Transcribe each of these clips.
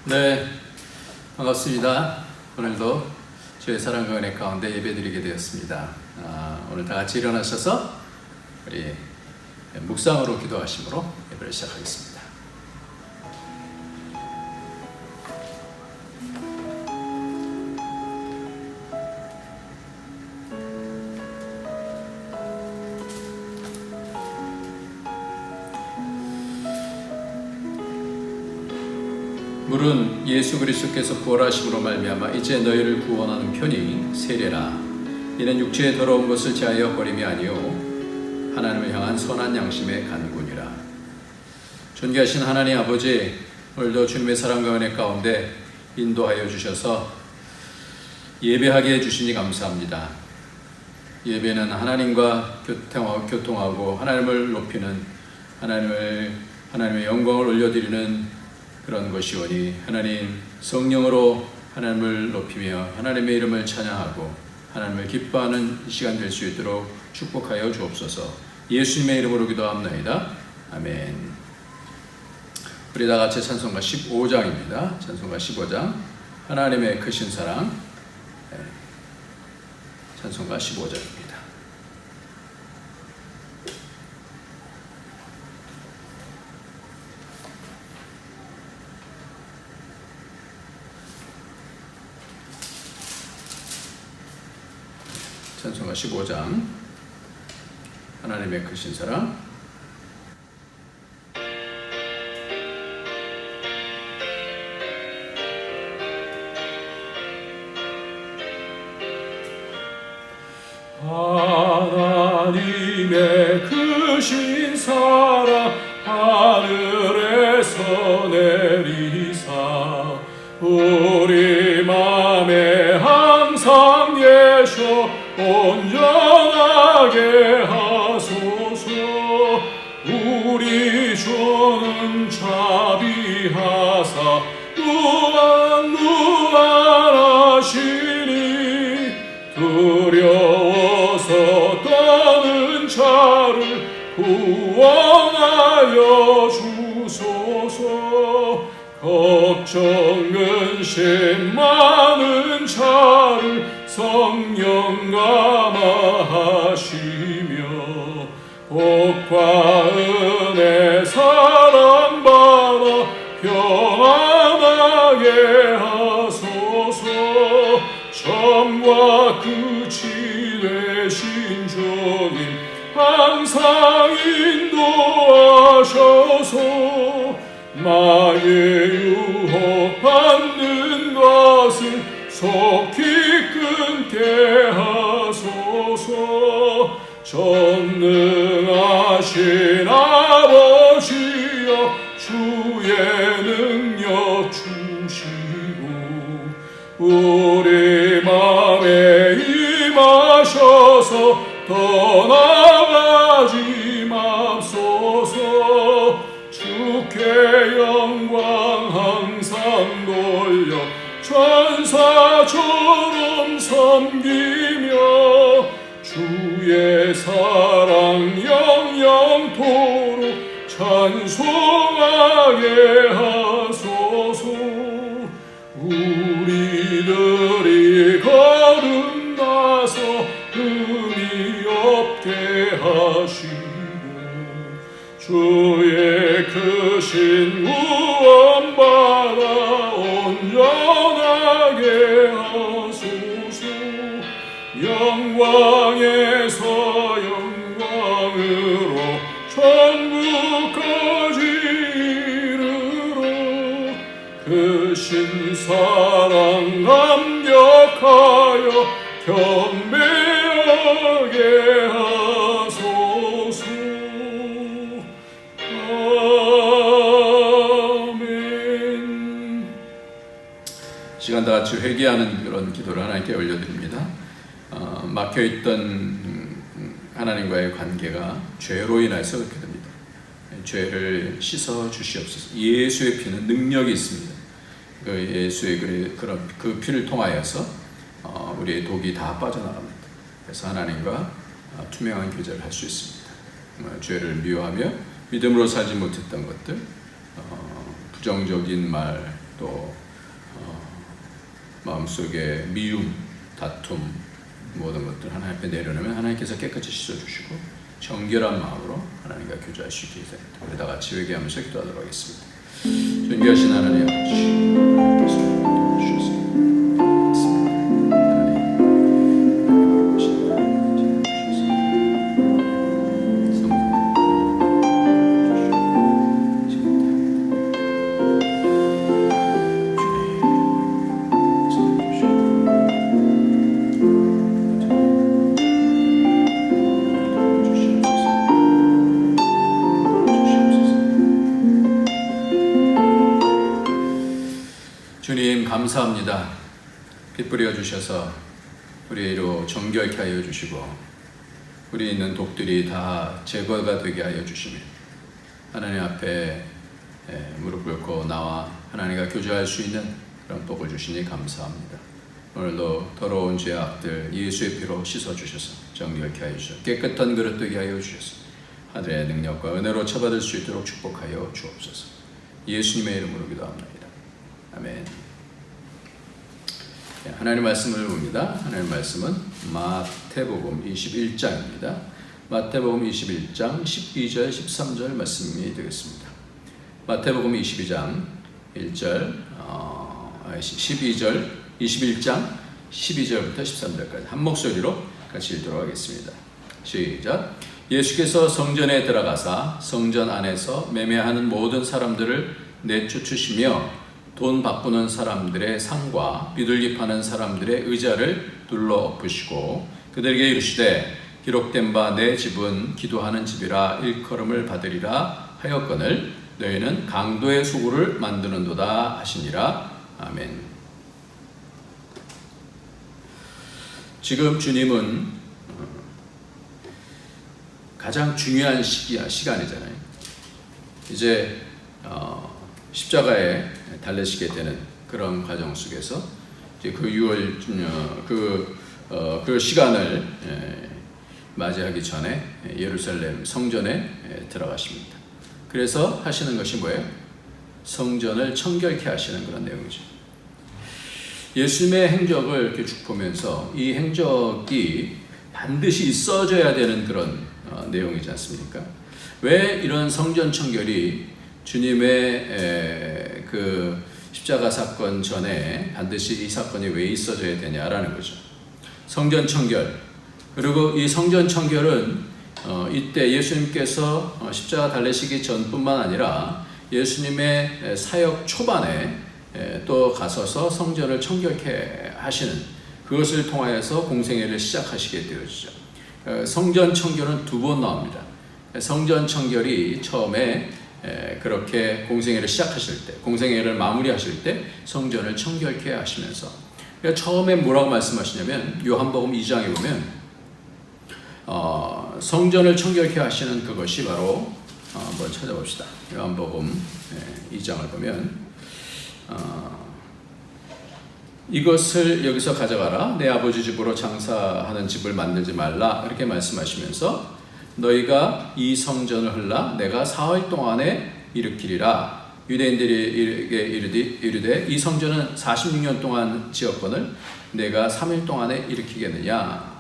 네, 반갑습니다. 오늘도 주의 사랑과 은혜 가운데 예배드리게 되었습니다. 오늘 다 같이 일어나셔서 우리 묵상으로 기도하심으로 예배를 시작하겠습니다. 물은 예수 그리스도께서 부활하심으로 말미암아 이제 너희를 구원하는 편이 세례라. 이는 육체의 더러운 것을 제하여 버림이 아니요 하나님을 향한 선한 양심의 간구니라. 존귀하신 하나님 아버지, 오늘도 주님의 사랑과 은혜 가운데 인도하여 주셔서 예배하게 해주시니 감사합니다. 예배는 하나님과 교통하고 하나님을 높이는, 하나님의 영광을 올려드리는 그런 것이오니 하나님 성령으로 하나님을 높이며 하나님의 이름을 찬양하고 하나님을 기뻐하는 시간 될 수 있도록 축복하여 주옵소서. 예수님의 이름으로 기도합나이다. 아멘. 우리 다 같이 찬송가 15장입니다. 찬송가 15장 하나님의 크신 사랑. 찬송가 15장입니다. 찬송가 15장 하나님의 크신 사랑. 하나님의 크신 사랑 하늘에서 내리사 우리 맘에 항상 계셔 온전하게 하소서. 우리 주는 자비하사 무한무한하시니 두려워서 떠는 자를 구원하여 주소서. 걱정 근심 많은 자를 성령 감화하시며 복과 은혜 사랑받아 평안하게 하소서. 처음과 끝이 되신 주님 항상 인도하셔서 마의 유혹 받는 것을 속히 끊게 하소서. 전능하신 아버지여 주의 능력 주시고 우리 맘에 임하셔서 떠나가지 맙소서. 주께 영광 항상 돌려 천사처럼 섬기며 주의 사랑 영영토록 찬송하게 하소서. 우리들이 거듭나서 흠이 없게 하시고 주의 크신 구원받아 온전하게 하소서. 영광에서 영광으로 천국까지 이르러 크신 사랑 감격하여 경배하게 하소서. 아멘. 시간 다 같이 회개하는 그런 기도를 하나님께 올려드립니다. 막혀있던 하나님과의 관계가 죄로 인해서 그렇게 됩니다. 죄를 씻어 주시옵소서. 예수의 피는 능력이 있습니다. 그 예수의 그 피를 통하여서 우리의 독이 다 빠져나갑니다. 그래서 하나님과 투명한 교제를 할 수 있습니다. 죄를 미워하며 믿음으로 살지 못했던 것들, 부정적인 말, 또 마음속에 미움, 다툼 모든 것들 하나님 앞에 내려놓으면 하나님께서 깨끗이 씻어주시고 정결한 마음으로 하나님과 교제할 수 있게 됩니다. 우리 다 같이 회개하면서 기도하도록 하겠습니다. 존귀하신 하나님 아버지, 주님 감사합니다. 피 뿌려 주셔서 우리로 정결케 하여 주시고 우리 있는 독들이 다 제거가 되게 하여 주시며 하나님 앞에 무릎 꿇고 나와 하나님과 교제할 수 있는 그런 복을 주시니 감사합니다. 오늘도 더러운 죄악들 예수의 피로 씻어 주셔서 정결케 하여 주셔서 깨끗한 그릇 되게 하여 주셔서 하늘의 능력과 은혜로 처받을 수 있도록 축복하여 주옵소서. 예수님의 이름으로 기도합니다. 아멘. 하나님 말씀을 봅니다. 하나님 말씀은 마태복음 21장입니다. 마태복음 21장 12절 13절 말씀이 되겠습니다. 마태복음 22장 1절 12절 21장 12절부터 13절까지 한 목소리로 같이 읽도록 하겠습니다. 시작. 예수께서 성전에 들어가사 성전 안에서 매매하는 모든 사람들을 내쫓으시며 돈 바꾸는 사람들의 상과 비둘기 파는 사람들의 의자를 둘러 엎으시고 그들에게 이르시되 기록된 바 내 집은 기도하는 집이라 일컬음을 받으리라 하였거늘 너희는 강도의 수구를 만드는도다 하시니라. 아멘. 지금 주님은 가장 중요한 시간이잖아요. 이제 십자가에 달리시게 되는 그런 과정 속에서 이제 그 6월 그 시간을 맞이하기 전에 예루살렘 성전에 들어가십니다. 그래서 하시는 것이 뭐예요? 성전을 청결케 하시는 그런 내용이죠. 예수님의 행적을 이렇게 쭉 보면서 이 행적이 반드시 있어져야 되는 그런 내용이지 않습니까? 왜 이런 성전 청결이 주님의 그 십자가 사건 전에 반드시 이 사건이 왜 있어져야 되냐라는 거죠. 성전 청결. 그리고 이 성전 청결은 이때 예수님께서 십자가 달리시기 전뿐만 아니라 예수님의 사역 초반에 또 가서서 성전을 청결케 하시는 그것을 통하여서 공생애를 시작하시게 되어지죠. 성전 청결은 두 번 나옵니다. 성전 청결이 처음에 그렇게 공생애를 시작하실 때, 공생애를 마무리하실 때 성전을 청결케 하시면서 그러니까 처음에 뭐라고 말씀하시냐면 요한복음 2장에 보면 성전을 청결케 하시는 그것이 바로 한번 찾아봅시다. 요한복음 2장을 보면 이것을 여기서 가져가라 내 아버지 집으로 장사하는 집을 만들지 말라 이렇게 말씀하시면서 너희가 이 성전을 헐라 내가 사흘 동안에 일으키리라. 유대인들에게 이르되 이 성전은 46년 동안 지었거늘 내가 3일 동안에 일으키겠느냐.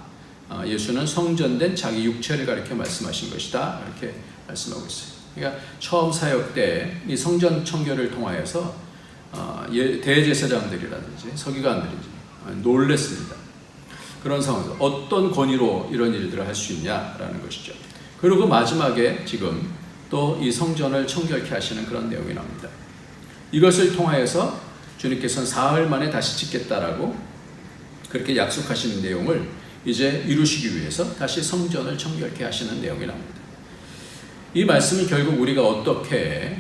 예수는 성전된 자기 육체를 가리켜 말씀하신 것이다 이렇게 말씀하고 있어요. 그러니까 처음 사역 때 이 성전 청결을 통하여서 대제사장들이라든지 서기관들이지 놀랬습니다. 그런 상황에서 어떤 권위로 이런 일들을 할 수 있냐라는 것이죠. 그리고 마지막에 지금 또 이 성전을 청결케 하시는 그런 내용이 나옵니다. 이것을 통하여서 주님께서는 사흘 만에 다시 짓겠다라고 그렇게 약속하시는 내용을 이제 이루시기 위해서 다시 성전을 청결케 하시는 내용이 나옵니다. 이 말씀은 결국 우리가 어떻게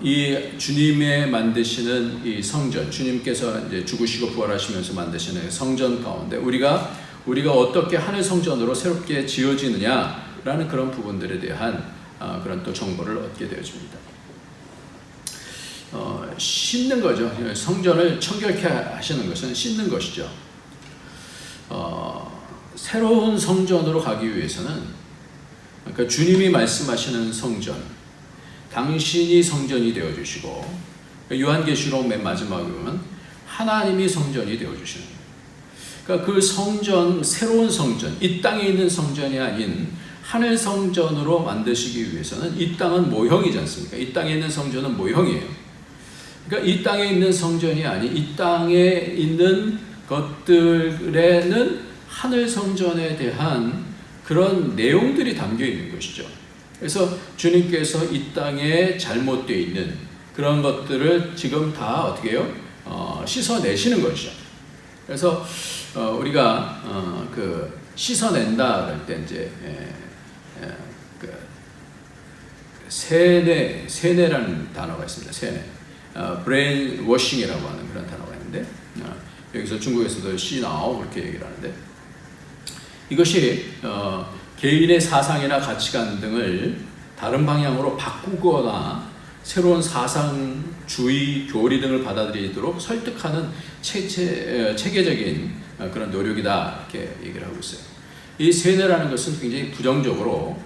이 주님의 만드시는 이 성전, 주님께서 이제 죽으시고 부활하시면서 만드시는 성전 가운데 우리가 어떻게 하늘 성전으로 새롭게 지어지느냐라는 그런 부분들에 대한 그런 또 정보를 얻게 되어집니다. 씻는 거죠. 성전을 청결케 하시는 것은 씻는 것이죠. 새로운 성전으로 가기 위해서는 그러니까 주님이 말씀하시는 성전, 당신이 성전이 되어주시고 요한계시록 맨 마지막에 보면 하나님이 성전이 되어주시는 거예요. 그러니까 그 성전, 새로운 성전, 이 땅에 있는 성전이 아닌 하늘 성전으로 만드시기 위해서는 이 땅은 모형이지 않습니까? 이 땅에 있는 성전은 모형이에요. 그러니까 이 땅에 있는 성전이 아닌 이 땅에 있는 것들에는 하늘 성전에 대한 그런 내용들이 담겨 있는 것이죠. 그래서 주님께서 이 땅에 잘못되어 있는 그런 것들을 지금 다 어떻게 해요? 씻어내시는 것이죠. 그래서 우리가 그 씻어낸다 그럴 때 이제 그 세뇌라는 단어가 있습니다. 세뇌, 브레인 워싱이라고 하는 그런 단어가 있는데 여기서 중국에서도 시나오 그렇게 얘기를 하는데 이것이 개인의 사상이나 가치관 등을 다른 방향으로 바꾸거나 새로운 사상주의, 교리 등을 받아들이도록 설득하는 체계적인 그런 노력이다 이렇게 얘기를 하고 있어요. 이 세뇌라는 것은 굉장히 부정적으로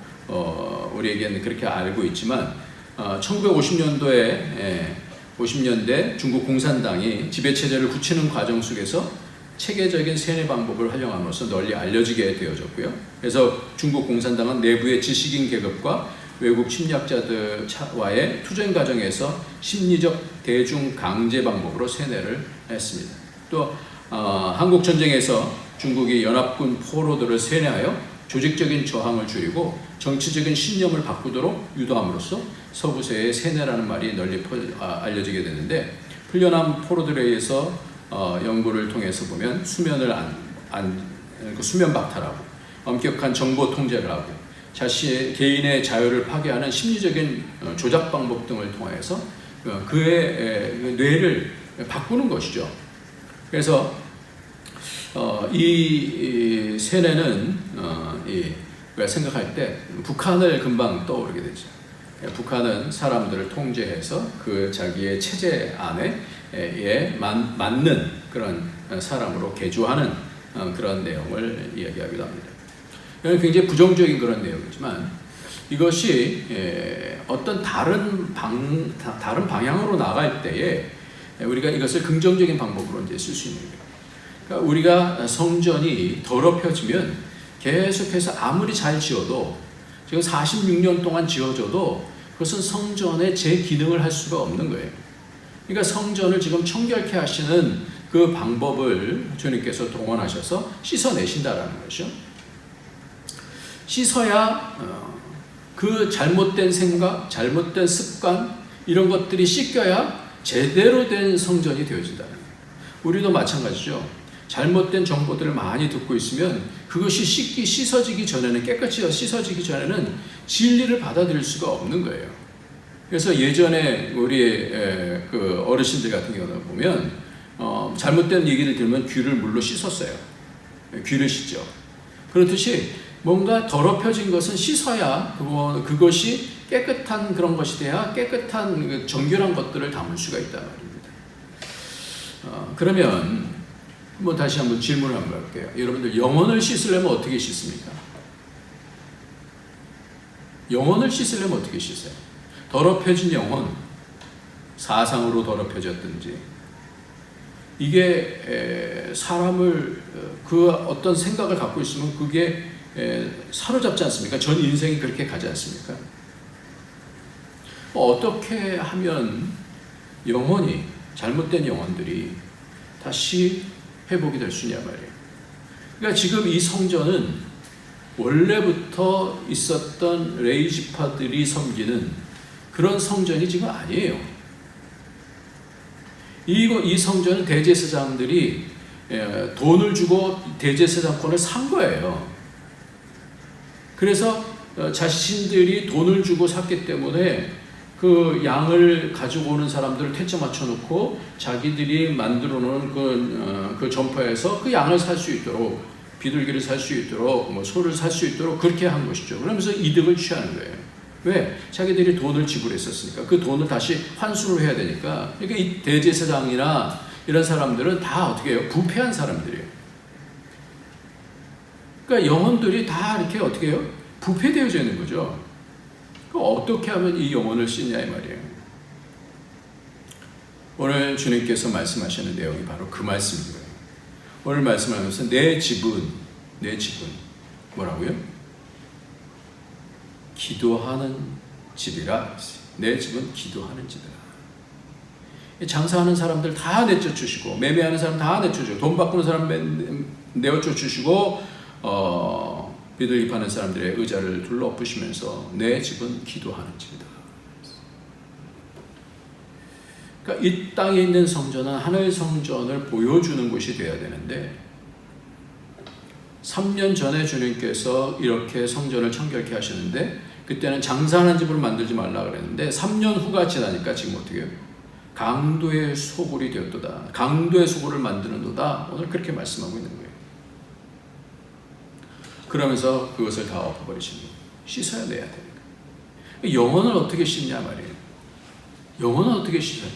우리에게는 그렇게 알고 있지만 1950년대 중국 공산당이 지배체제를 굳히는 과정 속에서 체계적인 세뇌 방법을 활용함으로써 널리 알려지게 되어졌고요. 그래서 중국 공산당은 내부의 지식인 계급과 외국 침략자들과의 투쟁 과정에서 심리적 대중 강제 방법으로 세뇌를 했습니다. 또 한국 전쟁에서 중국이 연합군 포로들을 세뇌하여 조직적인 저항을 줄이고 정치적인 신념을 바꾸도록 유도함으로써 서구세의 세뇌라는 말이 널리 알려지게 되는데 풀려난 포로들에 의해서 연구를 통해서 보면 수면 박탈하고 엄격한 정보 통제를 하고 자신의 개인의 자유를 파괴하는 심리적인 조작 방법 등을 통해서 그의 뇌를 바꾸는 것이죠. 그래서 이 세뇌는 우리가 생각할 때 북한을 금방 떠오르게 되죠. 북한은 사람들을 통제해서 그 자기의 체제 안에 맞는 그런 사람으로 개조하는 그런 내용을 이야기하기도 합니다. 이건 굉장히 부정적인 그런 내용이지만 이것이 어떤 다른 방향으로 나갈 때에 우리가 이것을 긍정적인 방법으로 이제 쓸 수 있는 거예요. 그러니까 우리가 성전이 더럽혀지면 계속해서 아무리 잘 지어도 지금 46년 동안 지어져도 그것은 성전의 제 기능을 할 수가 없는 거예요. 그러니까 성전을 지금 청결케 하시는 그 방법을 주님께서 동원하셔서 씻어내신다라는 것이죠. 씻어야 그 잘못된 생각, 잘못된 습관 이런 것들이 씻겨야 제대로 된 성전이 되어진다는 거예요. 우리도 마찬가지죠. 잘못된 정보들을 많이 듣고 있으면 그것이 씻어지기 전에는 깨끗이 씻어지기 전에는 진리를 받아들일 수가 없는 거예요. 그래서 예전에 우리 그 어르신들 같은 경우는 보면 잘못된 얘기를 들으면 귀를 물로 씻었어요. 귀를 씻죠. 그렇듯이 뭔가 더럽혀진 것은 씻어야 그것이 깨끗한 그런 것이 돼야 깨끗한 정결한 것들을 담을 수가 있단 말입니다. 그러면 다시 한번 질문을 한번 할게요. 여러분들 영혼을 씻으려면 어떻게 씻습니까? 영혼을 씻으려면 어떻게 씻어요? 더럽혀진 영혼, 사상으로 더럽혀졌든지 이게 사람을 그 어떤 생각을 갖고 있으면 그게 사로잡지 않습니까? 전 인생이 그렇게 가지 않습니까? 어떻게 하면 영혼이 잘못된 영혼들이 다시 회복이 될 수 있냐 말이에요. 그러니까 지금 이 성전은 원래부터 있었던 레이지파들이 섬기는 그런 성전이 지금 아니에요. 이 성전은 대제사장들이 돈을 주고 대제사장권을 산 거예요. 그래서 자신들이 돈을 주고 샀기 때문에 그 양을 가지고 오는 사람들을 퇴짜 맞춰놓고 자기들이 만들어 놓은 그 점퍼에서 그 양을 살 수 있도록 비둘기를 살 수 있도록 소를 살 수 있도록 그렇게 한 것이죠. 그러면서 이득을 취하는 거예요. 왜? 자기들이 돈을 지불했었으니까 그 돈을 다시 환수를 해야 되니까. 그러니까 이 대제사장이나 이런 사람들은 다 어떻게 해요? 부패한 사람들이에요. 그러니까 영혼들이 다 이렇게 어떻게 해요? 부패되어져 있는 거죠. 어떻게 하면 이 영혼을 씻냐 이 말이에요. 오늘 주님께서 말씀하시는 내용이 바로 그 말씀인 거예요. 오늘 말씀하면서 내 집은 뭐라고요? 기도하는 집이라. 내 집은 기도하는 집이라. 장사하는 사람들 다 내쫓으시고, 매매하는 사람 다 내쫓으시고, 돈 바꾸는 사람 내쫓으시고, 비둘기파는 사람들의 의자를 둘러엎으시면서 내 집은 기도하는 집이다. 그러니까 이 땅에 있는 성전은 하늘 성전을 보여주는 곳이 되어야 되는데, 3년 전에 주님께서 이렇게 성전을 청결케 하셨는데, 그때는 장사하는 집으로 만들지 말라 그랬는데 3년 후가 지나니까 지금 어떻게 해요? 강도의 소굴이 되었도다. 강도의 소굴을 만드는도다. 오늘 그렇게 말씀하고 있는 거예요. 그러면서 그것을 다 엎어버리시는 거예요. 씻어야 내야 되니까. 영혼을 어떻게 씻냐 말이에요. 영혼은 어떻게 씻어요?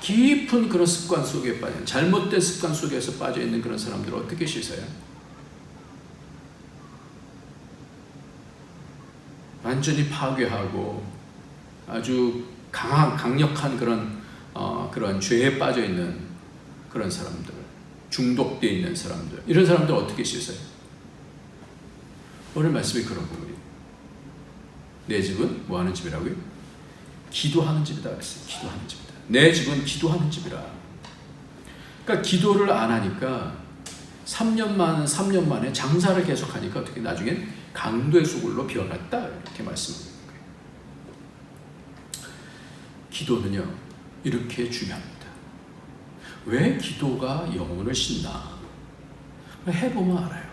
깊은 그런 습관 속에 빠져, 잘못된 습관 속에서 빠져 있는 그런 사람들을 어떻게 씻어요? 완전히 파괴하고 아주 강력한 그런 죄에 빠져 있는 그런 사람들, 중독되어 있는 사람들, 이런 사람들 어떻게 씻어요? 오늘 말씀이 그런 부분이에요. 내 집은 뭐 하는 집이라고요? 기도하는 집이다 그랬어요. 기도하는 집이다. 내 집은 기도하는 집이라. 그러니까 기도를 안 하니까 3년 만에 장사를 계속하니까 어떻게 나중엔 강도의 소굴로 변했다 이렇게 말씀하는 거예요. 기도는요 이렇게 중요합니다. 왜 기도가 영혼을 씻나? 해보면 알아요.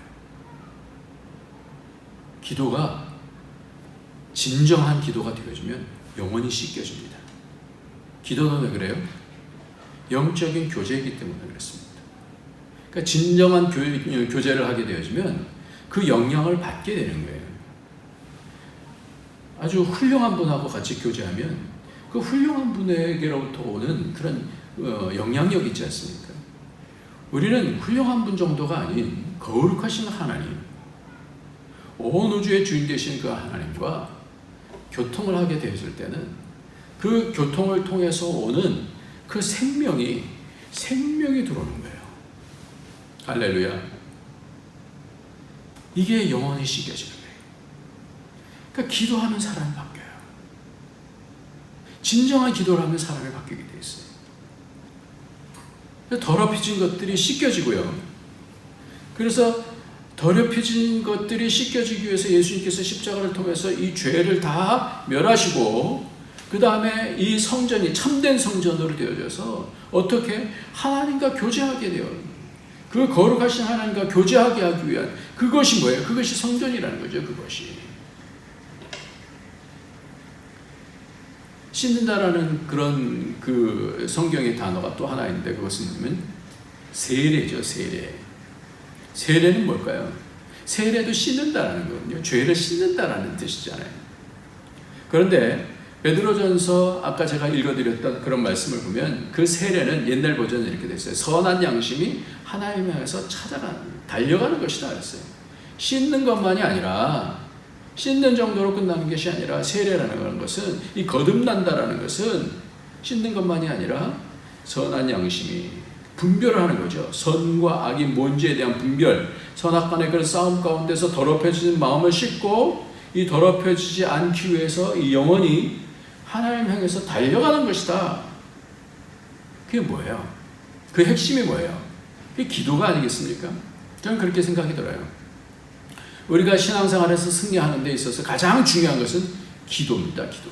기도가 진정한 기도가 되어지면 영혼이 씻겨집니다. 기도는 왜 그래요? 영적인 교제이기 때문에 그렇습니다. 그러니까 진정한 교제를 하게 되어지면 그 영향을 받게 되는 거예요. 아주 훌륭한 분하고 같이 교제하면 그 훌륭한 분에게로부터 오는 그런 영향력이 있지 않습니까? 우리는 훌륭한 분 정도가 아닌 거룩하신 하나님, 온 우주의 주인 되신 그 하나님과 교통을 하게 되었을 때는 그 교통을 통해서 오는 그 생명이 들어오는 거예요. 할렐루야. 이게 영혼이 씻겨지는 거예요. 그러니까 기도하면 사람이 바뀌어요. 진정한 기도를 하면 사람이 바뀌게 돼 있어요. 더럽혀진 것들이 씻겨지고요. 그래서 더럽혀진 것들이 씻겨지기 위해서 예수님께서 십자가를 통해서 이 죄를 다 멸하시고 그 다음에 이 성전이 참된 성전으로 되어져서 어떻게 하나님과 교제하게 되어요. 그 거룩하신 하나님과 교제하게 하기 위한 그것이 뭐예요? 그것이 성전이라는 거죠. 그것이 씻는다라는 그런 그 성경의 단어가 또 하나 있는데 그것은 뭐냐면 세례죠. 세례는 뭘까요? 세례도 씻는다라는 거거든요. 죄를 씻는다라는 뜻이잖아요. 그런데 베드로전서 아까 제가 읽어드렸던 그런 말씀을 보면 그 세례는 옛날 버전은 이렇게 됐어요. 선한 양심이 하나님을 향해서 달려가는 것이다 그랬어요. 씻는 것만이 아니라 씻는 정도로 끝나는 것이 아니라 세례라는 것은 이 거듭난다라는 것은 씻는 것만이 아니라 선한 양심이 분별을 하는 거죠. 선과 악이 뭔지에 대한 분별, 선악간의 그런 싸움 가운데서 더럽혀지는 마음을 씻고 이 더럽혀지지 않기 위해서 이 영혼이 하나님 향해서 달려가는 것이다. 그게 뭐예요? 그 핵심이 뭐예요? 그게 기도가 아니겠습니까? 저는 그렇게 생각이 들어요. 우리가 신앙생활에서 승리하는 데 있어서 가장 중요한 것은 기도입니다. 기도.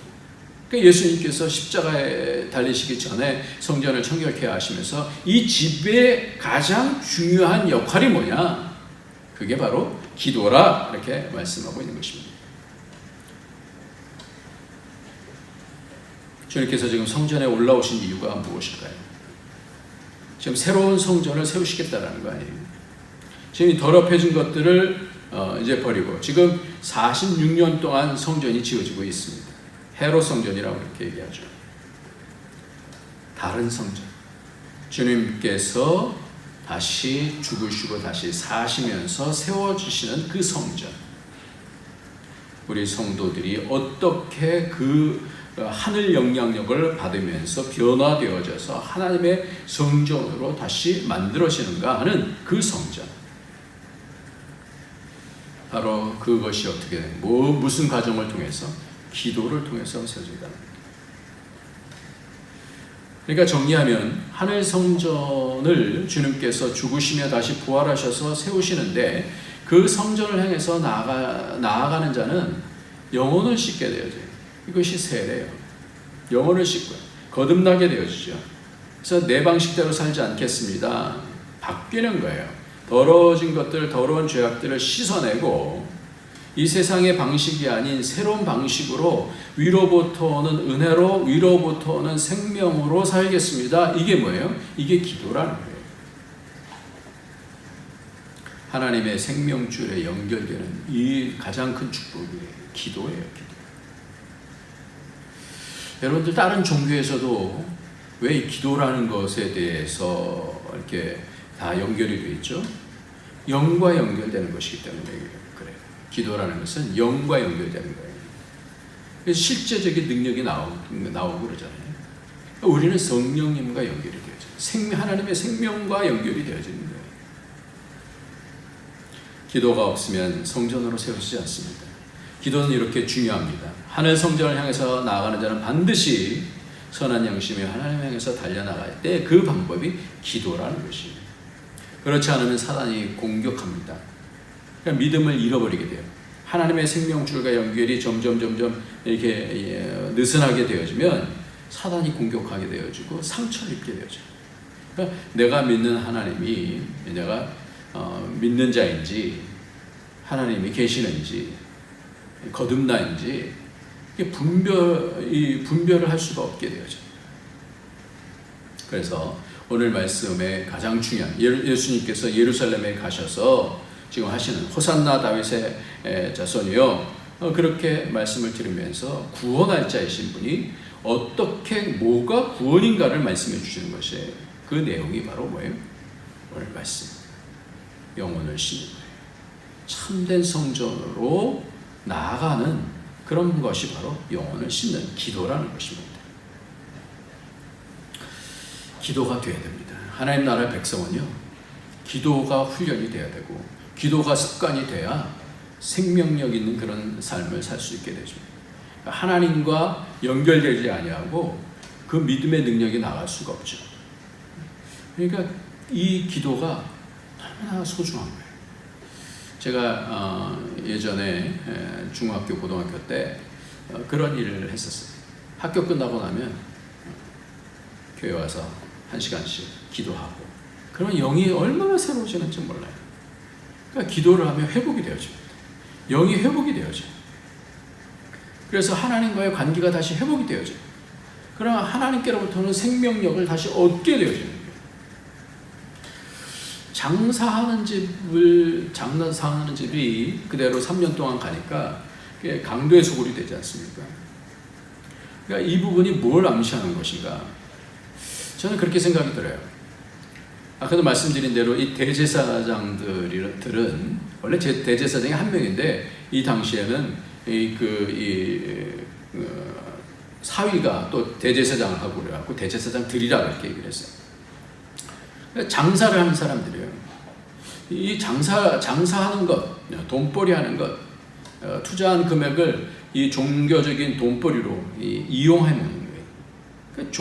그러니까 예수님께서 십자가에 달리시기 전에 성전을 청결케 하시면서 이 집의 가장 중요한 역할이 뭐냐? 그게 바로 기도라 이렇게 말씀하고 있는 것입니다. 주님께서 지금 성전에 올라오신 이유가 무엇일까요? 지금 새로운 성전을 세우시겠다라는 거 아니에요? 지금 더럽혀진 것들을 이제 버리고 지금 46년 동안 성전이 지어지고 있습니다. 헤롯 성전이라고 이렇게 얘기하죠. 다른 성전. 주님께서 다시 죽으시고 다시 사시면서 세워주시는 그 성전. 우리 성도들이 어떻게 그 하늘 영향력을 받으면서 변화되어져서 하나님의 성전으로 다시 만들어지는가 하는 그 성전. 바로 그것이 어떻게 무슨 과정을 통해서? 기도를 통해서 세워진다. 그러니까 정리하면 하늘 성전을 주님께서 죽으시며 다시 부활하셔서 세우시는데 그 성전을 향해서 나아가는 자는 영혼을 씻게 되어져요. 이것이 세례예요. 영혼을 씻고요. 거듭나게 되어지죠. 그래서 내 방식대로 살지 않겠습니다. 바뀌는 거예요. 더러워진 것들, 더러운 죄악들을 씻어내고 이 세상의 방식이 아닌 새로운 방식으로 위로부터 오는 은혜로, 위로부터 오는 생명으로 살겠습니다. 이게 뭐예요? 이게 기도라는 거예요. 하나님의 생명줄에 연결되는 이 가장 큰 축복이 기도예요. 기도. 여러분들 다른 종교에서도 왜 이 기도라는 것에 대해서 이렇게 다 연결이 되어 있죠? 영과 연결되는 것이기 때문에 그래요. 기도라는 것은 영과 연결되는 거예요. 그래서 실제적인 능력이 나오고 그러잖아요. 우리는 성령님과 연결이 되어져요. 하나님의 생명과 연결이 되어지는 거예요. 기도가 없으면 성전으로 세워지지 않습니다. 기도는 이렇게 중요합니다. 하늘 성전을 향해서 나아가는 자는 반드시 선한 양심이 하나님 향해서 달려나갈 때 그 방법이 기도라는 것이에요. 그렇지 않으면 사단이 공격합니다. 그러니까 믿음을 잃어버리게 돼요. 하나님의 생명줄과 연결이 점점 이렇게 느슨하게 되어지면 사단이 공격하게 되어지고 상처를 입게 되어져요. 그러니까 내가 믿는 하나님이 내가 믿는 자인지 하나님이 계시는지 거듭나인지 분별을 할 수가 없게 되어져요. 그래서 오늘 말씀에 가장 중요한 예수님께서 예루살렘에 가셔서 지금 하시는 호산나 다윗의 자손이요 그렇게 말씀을 들으면서 구원할 자이신 분이 어떻게 뭐가 구원인가를 말씀해 주시는 것이에요. 그 내용이 바로 뭐예요? 오늘 말씀 영혼을 씻는 거예요. 참된 성전으로 나아가는 그런 것이 바로 영혼을 씻는 기도라는 것입니다. 기도가 되어야 됩니다. 하나님 나라의 백성은요 기도가 훈련이 돼야 되고 기도가 습관이 돼야 생명력 있는 그런 삶을 살 수 있게 되죠. 하나님과 연결되지 아니하고 그 믿음의 능력이 나갈 수가 없죠. 그러니까 이 기도가 너무나 소중한 거예요. 제가 예전에 중학교, 고등학교 때 그런 일을 했었어요. 학교 끝나고 나면 교회 와서 1시간씩 기도하고 그러면 영이 얼마나 새로워지는지 몰라요. 그러니까 기도를 하면 회복이 되어집니다. 영이 회복이 되어져요. 그래서 하나님과의 관계가 다시 회복이 되어져요. 그러면 하나님께로부터는 생명력을 다시 얻게 되어지는 거예요. 장사하는 집이 그대로 3년 동안 가니까 강도의 소굴이 되지 않습니까? 그러니까 이 부분이 뭘 암시하는 것인가? 저는 그렇게 생각이 들어요. 아까도 말씀드린 대로 이 대제사장들은 원래 대제사장이 한 명인데 이 당시에는 사위가 또 대제사장을 하고 그래갖고 대제사장들이라고 이렇게 얘기를 했어요. 장사를 하는 사람들이에요. 이 장사하는 것, 돈벌이 하는 것, 투자한 금액을 이 종교적인 돈벌이로 이용해 먹는 거예요. 그러니까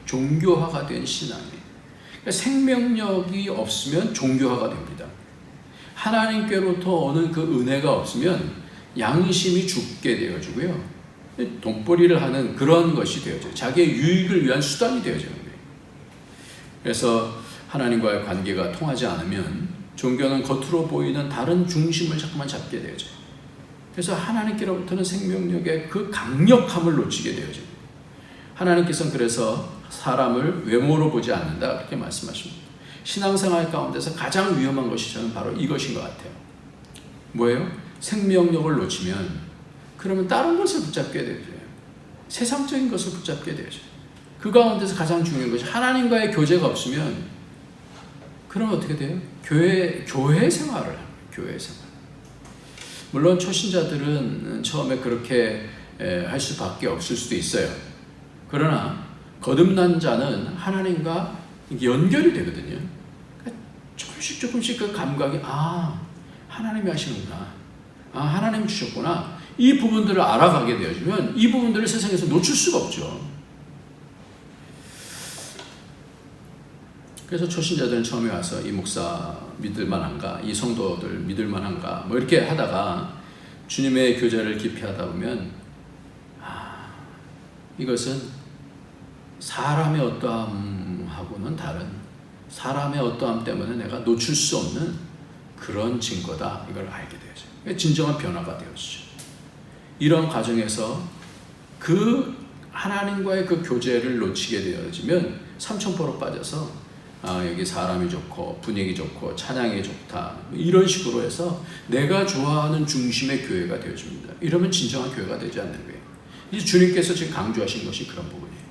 종교화가 된 신앙이에요. 그러니까 생명력이 없으면 종교화가 됩니다. 하나님께로부터 오는 그 은혜가 없으면 양심이 죽게 되어지고요. 돈벌이를 하는 그런 것이 되어져요. 자기의 유익을 위한 수단이 되어지는 거예요. 그래서 하나님과의 관계가 통하지 않으면 종교는 겉으로 보이는 다른 중심을 자꾸만 잡게 되어져요. 그래서 하나님께로부터는 생명력의 그 강력함을 놓치게 되어져요. 하나님께서는 그래서 사람을 외모로 보지 않는다 그렇게 말씀하십니다. 신앙생활 가운데서 가장 위험한 것이 저는 바로 이것인 것 같아요. 뭐예요? 생명력을 놓치면 그러면 다른 것을 붙잡게 되어져요. 세상적인 것을 붙잡게 되어져요. 그 가운데서 가장 중요한 것이 하나님과의 교제가 없으면 그러면 어떻게 돼요? 교회 생활을 합니다. 교회 생활. 물론 초신자들은 처음에 그렇게 할 수밖에 없을 수도 있어요. 그러나 거듭난 자는 하나님과 연결이 되거든요. 그러니까 조금씩 그 감각이 하나님이 하시는구나, 하나님이 주셨구나, 이 부분들을 알아가게 되어지면 이 부분들을 세상에서 놓칠 수가 없죠. 그래서 초신자들은 처음에 와서 이 목사 믿을만한가, 이 성도들 믿을만한가 뭐 이렇게 하다가 주님의 교제를 깊이 하다 보면 이것은 사람의 어떠함하고는 다른, 사람의 어떠함 때문에 내가 놓칠 수 없는 그런 증거다, 이걸 알게 되죠. 진정한 변화가 되었죠. 이런 과정에서 그 하나님과의 그 교제를 놓치게 되어지면 삼천포로 빠져서 여기 사람이 좋고 분위기 좋고 찬양이 좋다 이런 식으로 해서 내가 좋아하는 중심의 교회가 되어집니다. 이러면 진정한 교회가 되지 않는 거예요. 이 주님께서 지금 강조하신 것이 그런 부분이에요.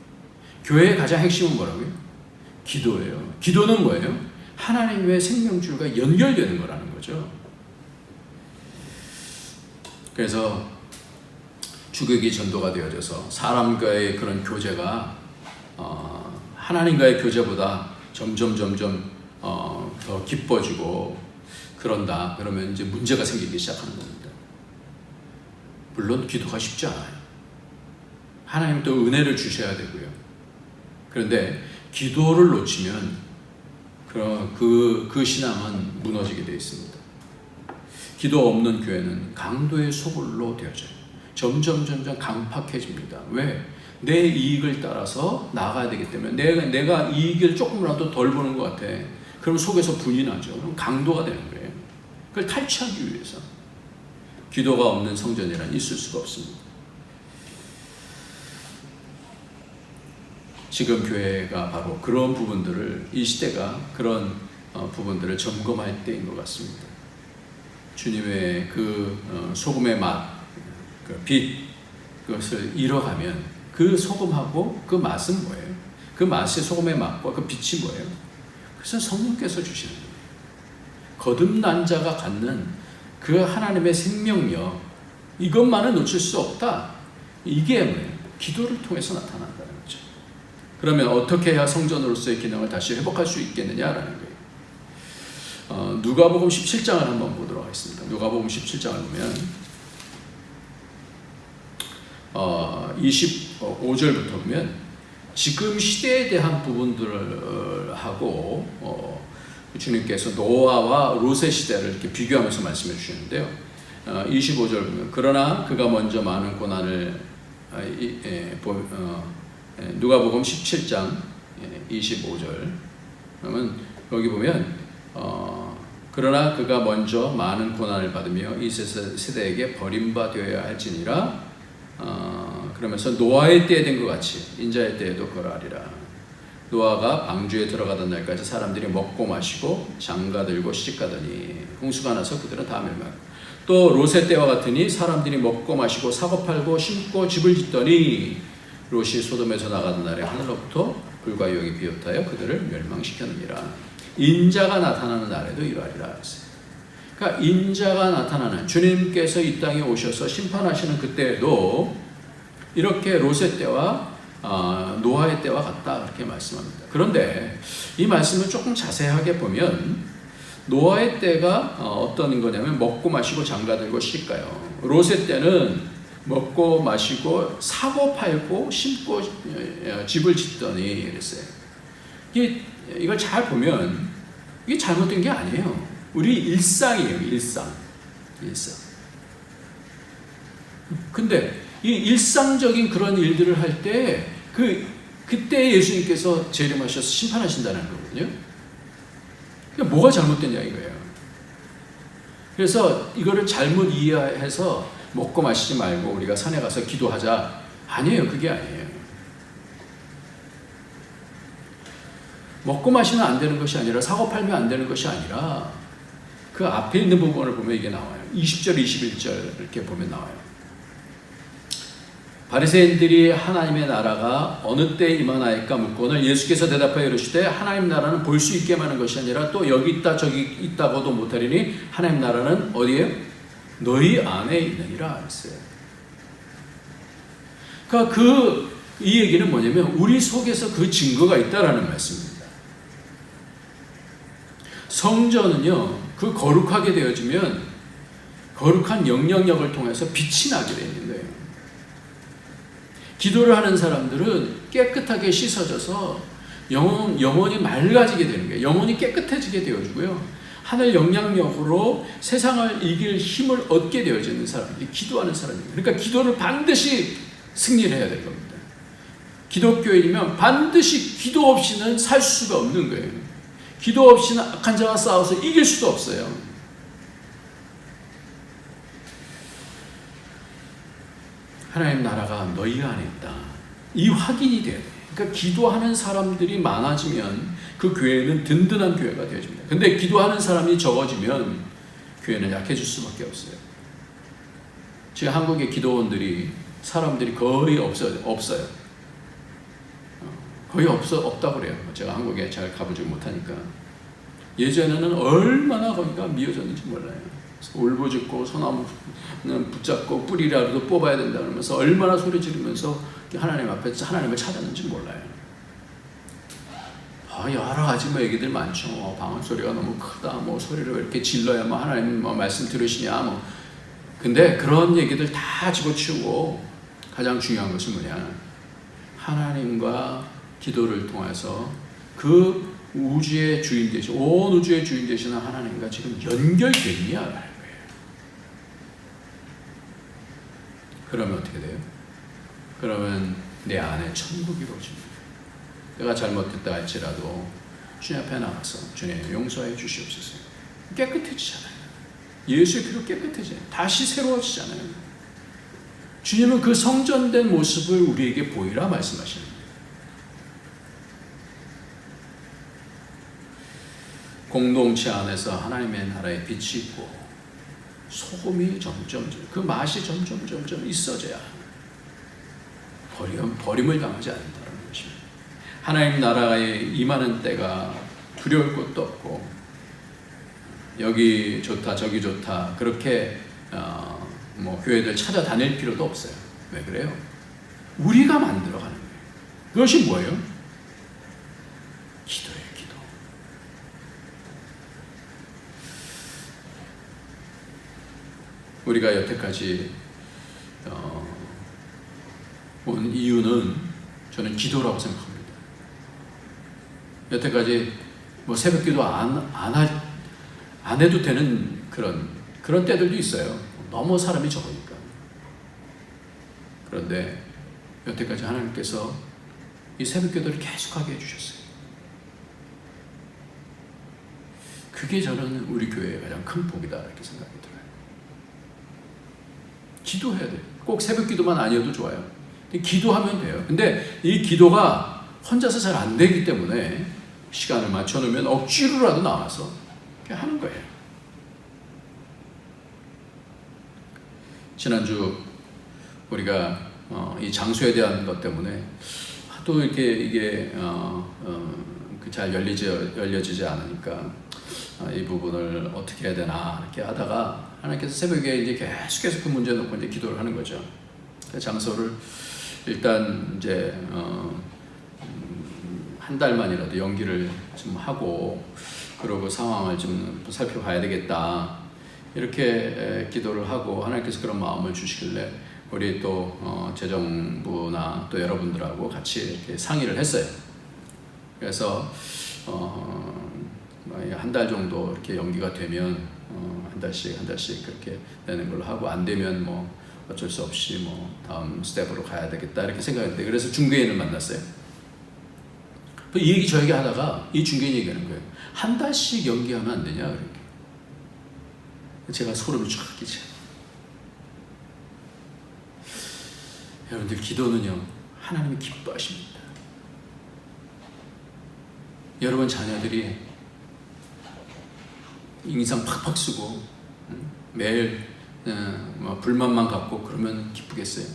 교회의 가장 핵심은 뭐라고요? 기도예요. 기도는 뭐예요? 하나님의 생명줄과 연결되는 거라는 거죠. 그래서 주객이 전도가 되어져서 사람과의 그런 교제가 하나님과의 교제보다 점점 더 깊어지고 그런다. 그러면 이제 문제가 생기기 시작하는 겁니다. 물론 기도가 쉽지 않아요. 하나님 또 은혜를 주셔야 되고요. 그런데 기도를 놓치면 그 신앙은 무너지게 되어 있습니다. 기도 없는 교회는 강도의 소굴로 되어져요. 점점 강팍해집니다. 왜? 내 이익을 따라서 나가야 되기 때문에 내가 이익을 조금이라도 덜 보는 것 같아. 그럼 속에서 분이 나죠. 그럼 강도가 되는 거예요. 그걸 탈취하기 위해서. 기도가 없는 성전이란 있을 수가 없습니다. 지금 교회가 바로 그런 부분들을, 이 시대가 그런 부분들을 점검할 때인 것 같습니다. 주님의 그 소금의 맛, 그 빛, 그것을 잃어가면 그 소금하고 그 맛은 뭐예요? 그 맛의 소금의 맛과 그 빛이 뭐예요? 그것은 성령께서 주시는 거예요. 거듭난 자가 갖는 그 하나님의 생명력, 이것만은 놓칠 수 없다. 이게 뭐예요? 기도를 통해서 나타난다는 거죠. 그러면 어떻게 해야 성전으로서의 기능을 다시 회복할 수 있겠느냐라는 거예요. 누가복음 17장을 한번 보도록 하겠습니다. 누가복음 17장을 보면 25절부터 보면 지금 시대에 대한 부분들을 하고 주님께서 노아와 롯의 시대를 이렇게 비교하면서 말씀해 주시는데요. 25절 보면 그러나 그가 먼저 많은 고난을 누가복음 17장 25절 그러면 여기 보면 그러나 그가 먼저 많은 고난을 받으며 이 세대에게 버림받아야 할지니라. 그러면서 노아의 때에 된 것 같이 인자의 때에도 그러하리라. 노아가 방주에 들어가던 날까지 사람들이 먹고 마시고 장가들고 시집가더니 홍수가 나서 그들은 다 멸망하고 또 롯의 때와 같으니 사람들이 먹고 마시고 사고 팔고 심고 집을 짓더니 롯이 소돔에서 나가던 날에 하늘로부터 불과 유황이 비롯하여 그들을 멸망시켰느니라. 인자가 나타나는 날에도 이러하리라 했어요. 그러니까 인자가 나타나는 주님께서 이 땅에 오셔서 심판하시는 그때에도 이렇게 롯의 때와 노아의 때와 같다 이렇게 말씀합니다. 그런데 이 말씀을 조금 자세하게 보면 노아의 때가 어떤 거냐면 먹고 마시고 장가들고 시집가요. 롯의 때는 먹고 마시고 사고 팔고 심고 집을 짓더니 이랬어요. 이걸 잘 보면 이게 잘못된 게 아니에요. 우리 일상이에요. 일상. 근데 이 일상적인 그런 일들을 할 때 그때 예수님께서 재림하셔서 심판하신다는 거거든요. 그러니까 뭐가 잘못됐냐 이거예요. 그래서 이거를 잘못 이해해서 먹고 마시지 말고 우리가 산에 가서 기도하자. 아니에요. 그게 아니에요. 먹고 마시면 안 되는 것이 아니라 사고 팔면 안 되는 것이 아니라 그 앞에 있는 부분을 보면 이게 나와요. 20절, 21절 이렇게 보면 나와요. 바리새인들이 하나님의 나라가 어느 때에 임하나이까 묻고는 예수께서 대답하여 이르시되 하나님 나라는 볼 수 있게만 하는 것이 아니라 또 여기 있다 저기 있다고도 못하리니 하나님 나라는 어디에요? 너희 안에 있느니라 했어요. 그러니까 이 얘기는 뭐냐면 우리 속에서 그 증거가 있다라는 말씀입니다. 성전은요, 그 거룩하게 되어지면 거룩한 영향력을 통해서 빛이 나게 되는 거예요. 기도를 하는 사람들은 깨끗하게 씻어져서 영혼이 맑아지게 되는 거예요. 영혼이 깨끗해지게 되어지고요. 하늘 영향력으로 세상을 이길 힘을 얻게 되어지는 사람들이 기도하는 사람입니다. 그러니까 기도를 반드시 승리를 해야 될 겁니다. 기독교인이면 반드시 기도 없이는 살 수가 없는 거예요. 기도 없이는 악한 자와 싸워서 이길 수도 없어요. 하나님 나라가 너희 안에 있다. 이 확인이 돼야 돼요. 그러니까 기도하는 사람들이 많아지면 그 교회는 든든한 교회가 되어집니다. 근데 기도하는 사람이 적어지면 교회는 약해질 수밖에 없어요. 지금 한국의 기도원들이 사람들이 거의 없어요. 거의 없다고 그래요. 제가 한국에 잘 가보지 못하니까. 예전에는 얼마나 거기가 미어졌는지 몰라요. 울부짖고 소나무 붙잡고 뿌리라도 뽑아야 된다 그러면서 얼마나 소리 지르면서 하나님 앞에 하나님을 찾았는지 몰라요. 여러 가지 얘기들 많죠. 방언 소리가 너무 크다. 소리를 왜 이렇게 질러야만 하나님 말씀 들으시냐. 근데 그런 얘기들 다 집어치우고 가장 중요한 것은 뭐냐? 하나님과 기도를 통해서 그 우주의 주인 되신, 온 우주의 주인 되시는 하나님과 지금 연결됐냐라는 거예요. 그러면 어떻게 돼요? 그러면 내 안에 천국이 이루어집니다. 내가 잘못했다 할지라도 주님 앞에 나가서 주님 용서해 주시옵소서. 깨끗해지잖아요. 예수의 피로 깨끗해져요. 다시 새로워지잖아요. 주님은 그 성전된 모습을 우리에게 보이라 말씀하시는 거예요. 공동체 안에서 하나님의 나라의 빛이 있고 소금이 점점 그 맛이 점점 있어져야 버림을 당하지 않는다는 것입니다. 하나님 나라에 임하는 때가 두려울 것도 없고 여기 좋다 저기 좋다 그렇게 교회들 찾아다닐 필요도 없어요. 왜 그래요? 우리가 만들어가는 거예요. 그것이 뭐예요? 기도예요. 기도. 우리가 여태까지 온 이유는 저는 기도라고 생각합니다. 여태까지 새벽기도 안 해도 되는 그런 때들도 있어요. 너무 사람이 적으니까. 그런데 여태까지 하나님께서 이 새벽기도를 계속하게 해주셨어요. 그게 저는 우리 교회의 가장 큰 복이다 이렇게 생각이 들어요. 기도해야 돼요. 꼭 새벽기도만 아니어도 좋아요. 기도하면 돼요. 근데 이 기도가 혼자서 잘 안 되기 때문에 시간을 맞춰놓으면 억지로라도 나와서 그렇게 하는 거예요. 지난주 우리가 이 장소에 대한 것 때문에 또 이게 잘 열려지지 않으니까 이 부분을 어떻게 해야 되나 이렇게 하다가 하나님께서 새벽에 이제 계속해서 그 문제 놓고 이제 기도를 하는 거죠. 그 장소를 일단 이제 한 달만이라도 연기를 좀 하고 그러고 상황을 좀 살펴봐야 되겠다 이렇게 기도를 하고 하나님께서 그런 마음을 주시길래 우리 또 재정부나 또 여러분들하고 같이 이렇게 상의를 했어요. 그래서 한 달 정도 이렇게 연기가 되면 한 달씩 그렇게 내는 걸로 하고 안 되면 어쩔 수 없이 다음 스텝으로 가야 되겠다 이렇게 생각했는데 그래서 중개인을 만났어요. 이 얘기 저에게 하다가 이 중개인이 얘기하는 거예요. 한 달씩 연기하면 안 되냐 그렇게. 제가 소름이 쫙 끼쳐. 여러분들 기도는요 하나님이 기뻐하십니다. 여러분 자녀들이 인상 팍팍 쓰고 매일 불만만 갖고 그러면 기쁘겠어요?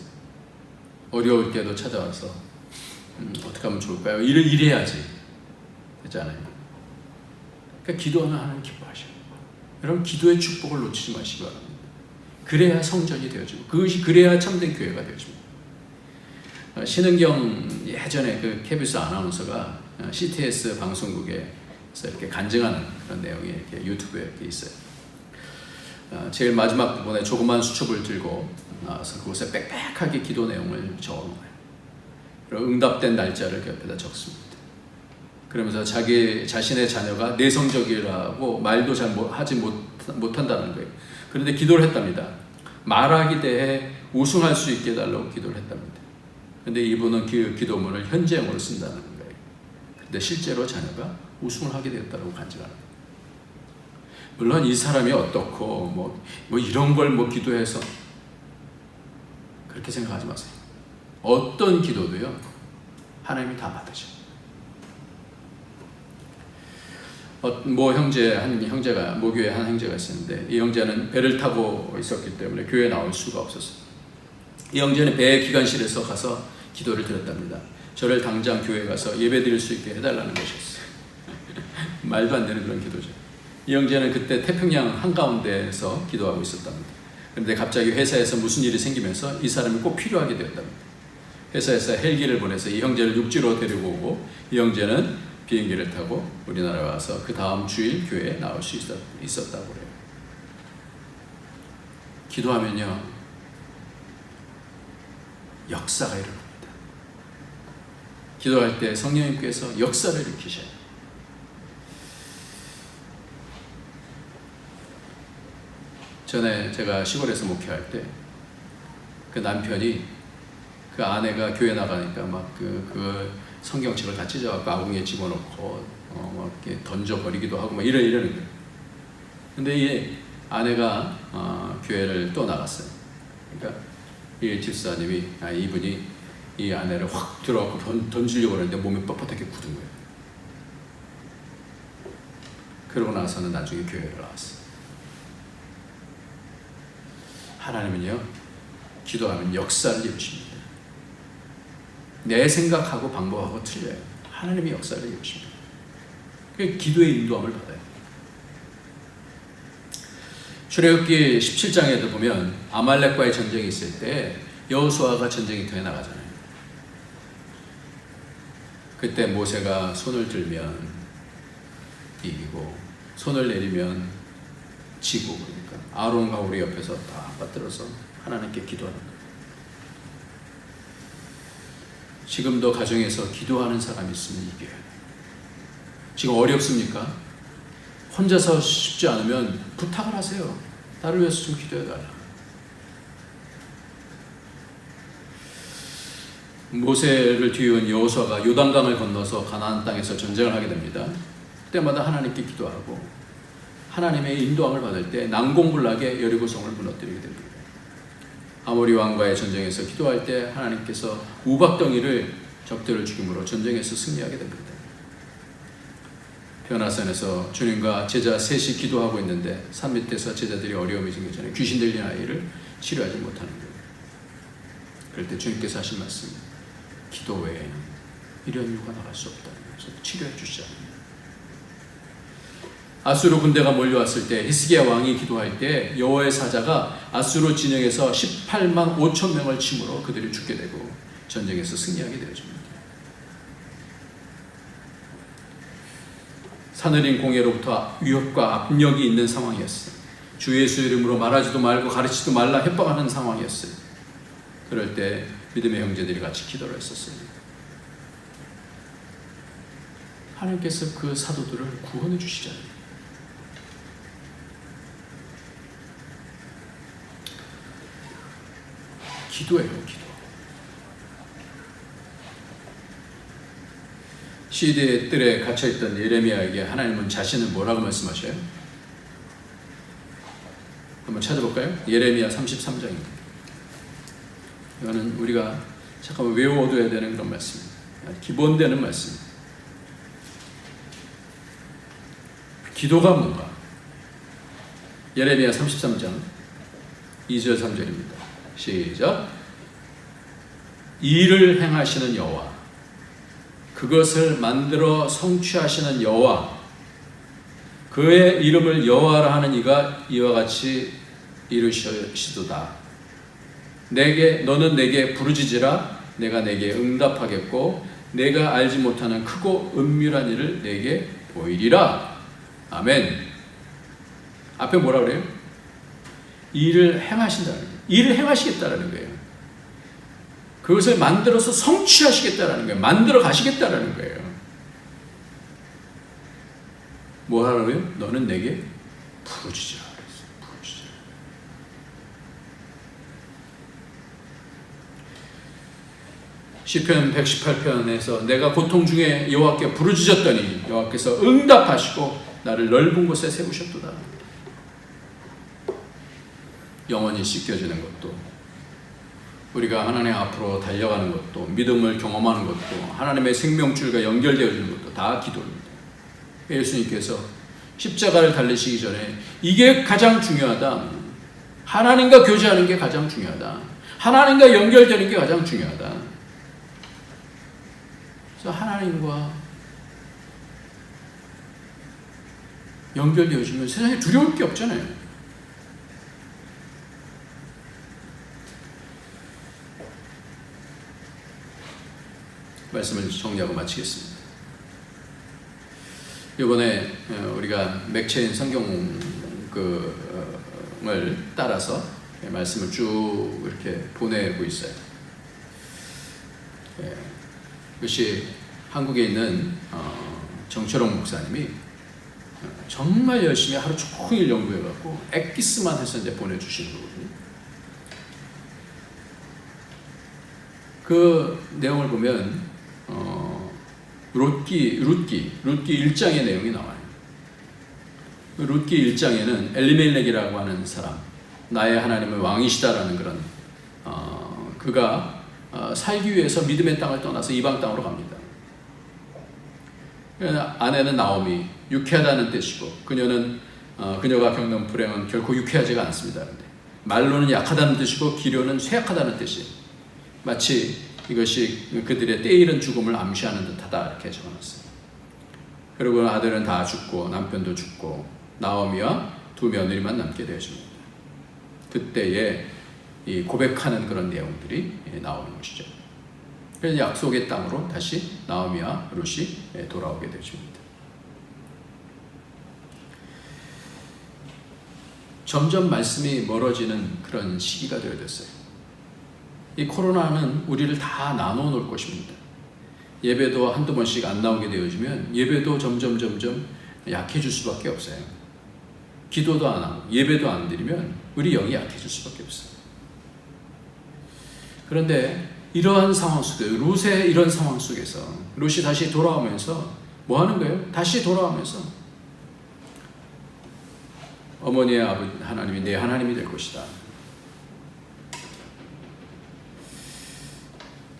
어려울 때도 찾아와서 어떻게 하면 좋을까요? 이래야지 되잖아요. 그러니까 기도하면 하나님 기뻐하셔요. 여러분 기도의 축복을 놓치지 마시기 바랍니다. 그래야 성전이 되어지고 그것이 그래야 참된 교회가 되어집니다. 신은경 예전에 그 KBS 아나운서가 CTS 방송국에서 이렇게 간증하는 그런 내용이 이렇게 유튜브에 이렇게 있어요. 제일 마지막 부분에 조그만 수첩을 들고 나와서 그곳에 빽빽하게 기도 내용을 적어놓아요. 그리고 응답된 날짜를 그 옆에다 적습니다. 그러면서 자기 자신의 자녀가 내성적이라고 말도 잘 하지 못한다는 거예요. 그런데 기도를 했답니다. 말하기 대해 우승할 수 있게 해달라고 기도를 했답니다. 그런데 이분은 그 기도문을 현재형으로 쓴다는 거예요. 그런데 실제로 자녀가 우승을 하게 되었다고 간증하는 거예요. 물론 이 사람이 어떻고 뭐 이런 걸 기도해서 그렇게 생각하지 마세요. 어떤 기도도요 하나님이 다 받으셔요. 모교회 한 형제가 있었는데 이 형제는 배를 타고 있었기 때문에 교회에 나올 수가 없었어요. 이 형제는 배 기관실에서 가서 기도를 드렸답니다. 저를 당장 교회에 가서 예배 드릴 수 있게 해달라는 것이었어요. 말도 안 되는 그런 기도죠. 이 형제는 그때 태평양 한가운데에서 기도하고 있었답니다. 그런데 갑자기 회사에서 무슨 일이 생기면서 이 사람이 꼭 필요하게 되었답니다. 회사에서 헬기를 보내서 이 형제를 육지로 데리고 오고 이 형제는 비행기를 타고 우리나라에 와서 그 다음 주일 교회에 나올 수 있었다고 그래요. 기도하면요 역사가 일어납니다. 기도할 때 성령님께서 역사를 일으키셔요. 전에 제가 시골에서 목회할 때 그 남편이 그 아내가 교회 나가니까 막 그 성경책을 다 찢어갖고 아궁이에 집어넣고 막 이렇게 던져버리기도 하고 막 이러는 거예요. 근데 이 아내가 교회를 또 나갔어요. 그러니까 이 집사님이 이분이 이 아내를 확 들어갖고 던지려고 하는데 몸이 뻣뻣하게 굳은 거예요. 그러고 나서는 나중에 교회를 나왔어요. 하나님은요 기도하면 역사를 이루십니다. 내 생각하고 방법하고 틀려요. 하나님이 역사를 이루십니다. 그 기도의 인도함을 받아요. 출애굽기 17장에도 보면 아말렉과의 전쟁이 있을 때 여호수아가 전쟁터에 나가잖아요. 그때 모세가 손을 들면 이기고 손을 내리면 지고, 그러니까 아론과 우리 옆에서 다 받들어서 하나님께 기도하는 거예요. 지금도 가정에서 기도하는 사람이 있으면 이겨요. 지금 어렵습니까? 혼자서 쉽지 않으면 부탁을 하세요. 나를 위해서 좀 기도해달라. 모세를 뒤이은 여호수아가 요단강을 건너서 가나안 땅에서 전쟁을 하게 됩니다. 그때마다 하나님께 기도하고 하나님의 인도함을 받을 때 난공불락의 여리고성을 무너뜨리게 됩니다. 아모리 왕과의 전쟁에서 기도할 때 하나님께서 우박덩이를 적들을 죽임으로 전쟁에서 승리하게 됩니다. 변화산에서 주님과 제자 셋이 기도하고 있는데 산 밑에서 제자들이 어려움이 생기기 전에 귀신 들린 아이를 치료하지 못하는 거예요. 그럴 때 주님께서 하신 말씀, 기도 외에는 이런 이유가 나갈 수 없다는 것을 치료해 주시잖아요. 아수르 군대가 몰려왔을 때 히스기야 왕이 기도할 때 여호와의 사자가 아수르 진영에서 18만 5천 명을 침으로 그들이 죽게 되고 전쟁에서 승리하게 되어집니다. 사느린 공예로부터 위협과 압력이 있는 상황이었어요. 주 예수 이름으로 말하지도 말고 가르치지도 말라 협박하는 상황이었어요. 그럴 때 믿음의 형제들이 같이 기도를 했었어요. 하나님께서 그 사도들을 구원해 주시잖아요. 기도예요, 기도. 시대의 뜰에 갇혀있던 예레미야에게 하나님은 자신은 뭐라고 말씀하셔요? 한번 찾아볼까요? 예레미야 33장입니다. 이거는 우리가 잠깐만 외워둬야 되는 그런 말씀입니다. 기본되는 말씀입니다. 기도가 뭔가? 예레미야 33장 2절 3절입니다. 시작. 일을 행하시는 여호와, 그것을 만들어 성취하시는 여호와, 그의 이름을 여호와라 하는 이가 이와 같이 이르시도다. 너는 내게 부르짖으라, 내가 내게 응답하겠고 내가 알지 못하는 크고 은밀한 일을 내게 보이리라. 아멘. 앞에 뭐라 그래요? 일을 행하신다는 거예요. 일을 행하시겠다라는 거예요. 그것을 만들어서 성취하시겠다라는 거예요. 만들어 가시겠다라는 거예요. 뭐 하라고요? 너는 내게 부르짖으라. 부르짖으라. 시편 118편에서 내가 고통 중에 여호와께 부르짖었더니 여호와께서 응답하시고 나를 넓은 곳에 세우셨도다. 영원히 씻겨지는 것도, 우리가 하나님 앞으로 달려가는 것도, 믿음을 경험하는 것도, 하나님의 생명줄과 연결되어지는 것도 다 기도입니다. 예수님께서 십자가를 달리시기 전에 이게 가장 중요하다. 하나님과 교제하는 게 가장 중요하다. 하나님과 연결되는 게 가장 중요하다. 그래서 하나님과 연결되어지면 세상에 두려울 게 없잖아요. 말씀을 정리하고 마치겠습니다. 이번에 우리가 맥체인 성경을 따라서 말씀을 쭉 이렇게 보내고 있어요. 이것이 한국에 있는 정철홍 목사님이 정말 열심히 하루 종일 연구해갖고 엑기스만 해서 이제 보내주시는 거거든요. 그 내용을 보면 룻기 1장의 내용이 나와요. 룻기 1장에는 엘리멜렉이라고 하는 사람, 나의 하나님은 왕이시다라는 그런 그가 살기 위해서 믿음의 땅을 떠나서 이방 땅으로 갑니다. 아내는 나오미, 유쾌하다는 뜻이고 그녀가 겪는 불행은 결코 유쾌하지가 않습니다. 그런데 말로는 약하다는 뜻이고 기료는 쇠약하다는 뜻이, 마치 이것이 그들의 때이른 죽음을 암시하는 듯하다 이렇게 적어놨어요. 그리고 아들은 다 죽고 남편도 죽고 나오미와 두 며느리만 남게 되어집니다. 그때에 이 고백하는 그런 내용들이 나오는 것이죠. 그래서 약속의 땅으로 다시 나오미와 룻이 돌아오게 되어집니다. 점점 말씀이 멀어지는 그런 시기가 되어졌어요. 이 코로나는 우리를 다 나눠 놓을 것입니다. 예배도 한두 번씩 안 나오게 되어지면 예배도 점점 약해질 수밖에 없어요. 기도도 안 하고 예배도 안 드리면 우리 영이 약해질 수밖에 없어요. 그런데 이러한 상황 속에, 룻의 이런 상황 속에서 룻이 다시 돌아오면서 뭐 하는 거예요? 다시 돌아오면서 어머니의 아버지 하나님이 내 하나님이 될 것이다.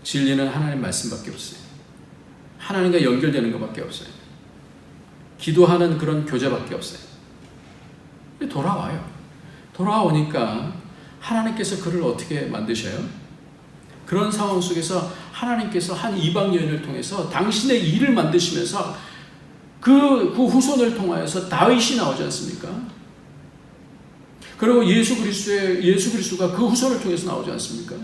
진리는 하나님 말씀밖에 없어요. 하나님과 연결되는 것밖에 없어요. 기도하는 그런 교제밖에 없어요. 돌아와요. 돌아오니까 하나님께서 그를 어떻게 만드셔요? 그런 상황 속에서 하나님께서 한 이방 여인을 통해서 당신의 일을 만드시면서 그 후손을 통하여서 다윗이 나오지 않습니까? 그리고 예수 그리스도가 그 후손을 통해서 나오지 않습니까?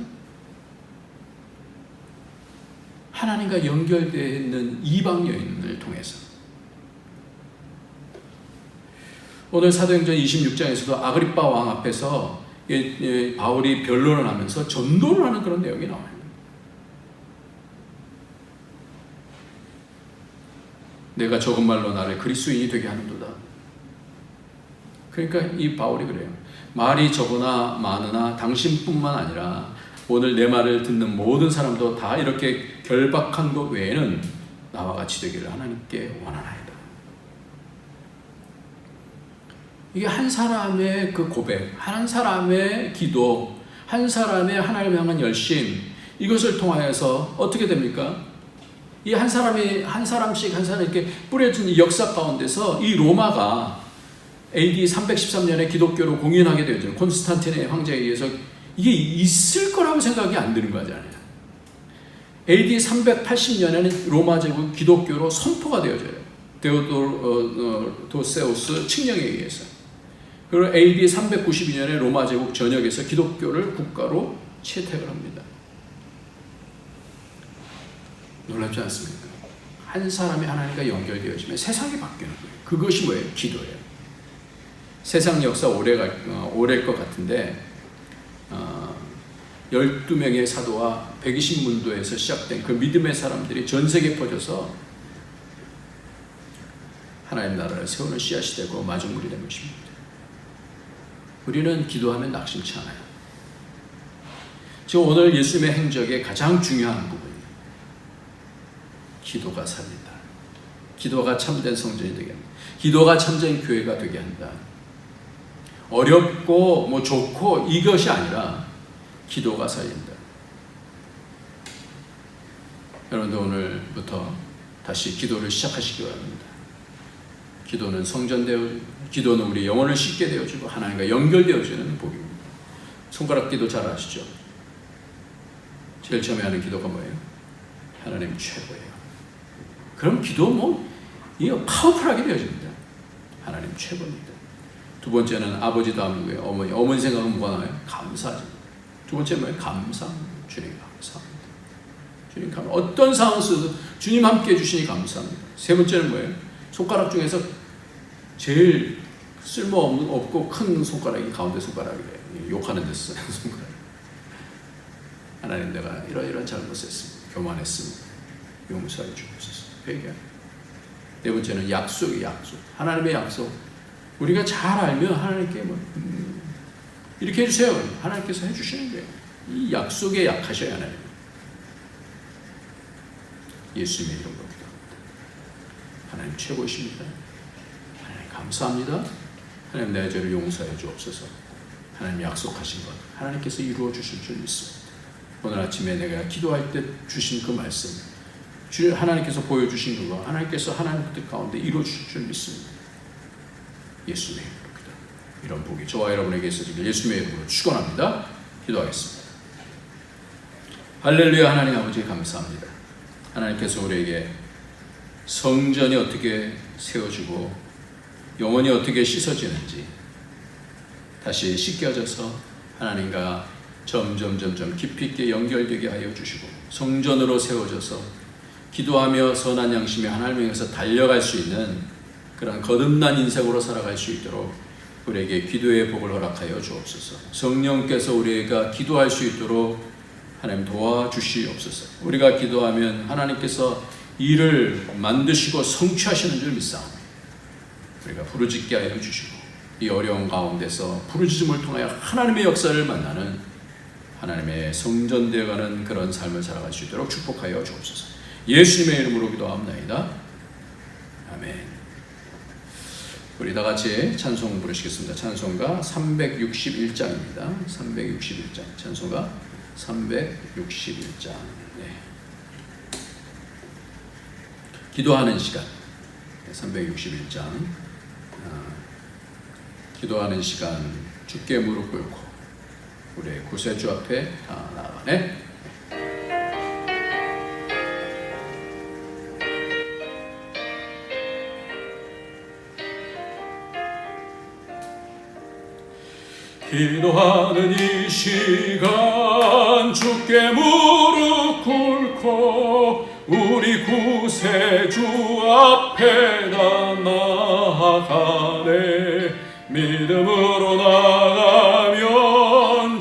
하나님과 연결되어 있는 이방 여인을 통해서. 오늘 사도행전 26장에서도 아그리빠 왕 앞에서 바울이 변론을 하면서 전도를 하는 그런 내용이 나와요. 내가 적은 말로 나를 그리스도인이 되게 하는도다. 그러니까 이 바울이 그래요. 말이 적으나 많으나 당신뿐만 아니라 오늘 내 말을 듣는 모든 사람도 다 이렇게 결박한 것 외에는 나와 같이 되기를 하나님께 원하나이다. 이게 한 사람의 그 고백, 한 사람의 기도, 한 사람의 하나님을 향한 열심, 이것을 통하여서 어떻게 됩니까? 이 한 사람씩 이렇게 뿌려진 이 역사 가운데서 이 로마가 AD 313년에 기독교로 공인하게 되었죠. 콘스탄틴의 황제에 의해서. 이게 있을 거라고 생각이 안 드는 거잖아요. AD 380년에는 로마 제국 기독교로 선포가 되어져요. 도세우스 칙령에 의해서. 그리고 AD 392년에 로마 제국 전역에서 기독교를 국가로 채택을 합니다. 놀랍지 않습니까? 한 사람이 하나님과 연결되어지면 세상이 바뀌는 거예요. 그것이 뭐예요? 기도예요. 세상 역사 오래일 것 같은데 12명의 사도와 120문도에서 시작된 그 믿음의 사람들이 전 세계에 퍼져서 하나님 나라를 세우는 씨앗이 되고 마중물이 된 것입니다. 우리는 기도하면 낙심치 않아요. 지금 오늘 예수님의 행적의 가장 중요한 부분이에요. 기도가 살린다. 기도가 참된 성전이 되게 한다. 기도가 참된 교회가 되게 한다. 어렵고 좋고 이것이 아니라 기도가 살린다. 여러분들 오늘부터 다시 기도를 시작하시기 바랍니다. 기도는 기도는 우리 영혼을 씻게 되어주고 하나님과 연결되어지는 복입니다. 손가락 기도 잘 아시죠? 제일 처음에 하는 기도가 뭐예요? 하나님 최고예요. 그럼 기도 이거 파워풀하게 되어집니다. 하나님 최고입니다. 두 번째는 아버지 다음이고요. 어머니 생각은 뭐가 나와요? 감사죠. 두 번째 뭐예요? 감사합니다. 주님 감사합니다. 주님 감사합니다. 어떤 상황 속에서 주님 함께 해주시니 감사합니다. 세 번째는 뭐예요? 손가락 중에서 제일 쓸모없고 큰 손가락이 가운데 손가락이래요. 욕하는 데 쓰는 손가락. 하나님 내가 이런 잘못했습니다. 교만했습니다. 용서해 주옵소서. 회개합니다. 네 번째는 약속이 약속. 하나님의 약속. 우리가 잘 알면 하나님께 이렇게 해주세요. 하나님께서 해주시는 거예요. 이 약속에 약하셔야 하나님. 예수님의 이름으로 기도합니다. 하나님 최고이십니다. 하나님 감사합니다. 하나님 내 죄를 용서해 주옵소서. 하나님 약속하신 것 하나님께서 이루어 주실 줄 믿습니다. 오늘 아침에 내가 기도할 때 주신 그 말씀 하나님께서 보여주신 그거 하나님께서 하나님 뜻 가운데 이루어 주실 줄 믿습니다. 예수님의 이름으로 기도합니다. 이런 복이 저와 여러분에게 있어지길 예수님의 이름으로 축원합니다. 기도하겠습니다. 할렐루야. 하나님 아버지 감사합니다. 하나님께서 우리에게 성전이 어떻게 세워지고 영혼이 어떻게 씻어지는지 다시 씻겨져서 하나님과 점점 깊이 있게 연결되게 하여 주시고 성전으로 세워져서 기도하며 선한 양심에 하나님을 향해서 달려갈 수 있는 그런 거듭난 인생으로 살아갈 수 있도록 우리에게 기도의 복을 허락하여 주옵소서. 성령께서 우리가 기도할 수 있도록 하나님 도와주시옵소서. 우리가 기도하면 하나님께서 일을 만드시고 성취하시는 줄 믿사옵니다. 우리가 부르짖게 하여 주시고 이 어려운 가운데서 부르짖음을 통하여 하나님의 역사를 만나는 하나님의 성전되어가는 그런 삶을 살아갈 수 있도록 축복하여 주옵소서. 예수님의 이름으로 기도합나이다. 아멘. 우리 다 같이 찬송 부르시겠습니다. 찬송가 361장입니다. 361장. 찬송가 361장. 네. 기도하는 시간. 361장. 기도하는 시간 주께 무릎 꿇고 우리의 구세주 앞에 다 나아가네. 기도하는 이 시간 주께 무릎 꿇고 우리 구세주 앞에다 나아가네. 믿음으로 나가면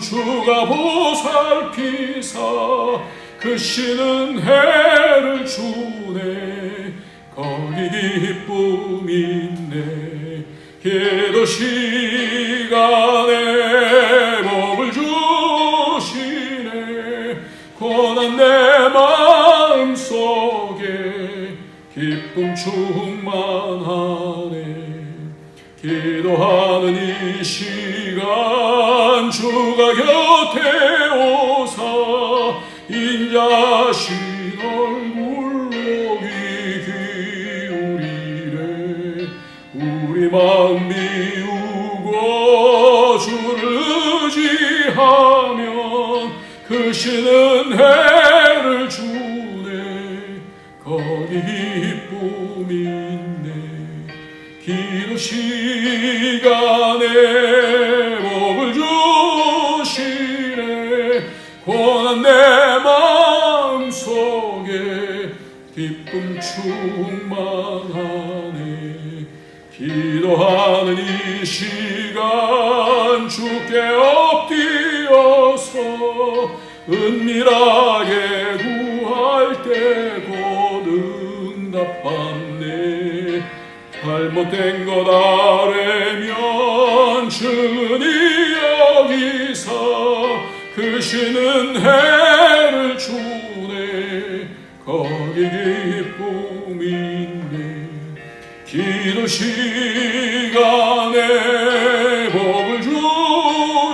주가 보살피사 크신 은혜를 주네. 거기 기쁨 있네. 기도 시간에 복을 주시네. 고난 내 마음속에 기쁨 충만하네. 기도하는 이 시간 주가 곁에 오사 인자신 얼굴로 귀 기울이래. 우리 마음 비우고 주를 의지하면 크신 은혜를 주네. 거기 기쁨 있네. 기도 시간에 복을 주시네. 고난 내 마음속에 충만하네. 기도하는 이 시간 주께 엎드려서 은밀하게 구할 때 곧 응답받네. 잘못된 것 아뢰면 주니 여기사 크신 은혜를 주네. 거기 기쁨이 있네. 기도 시간에 복을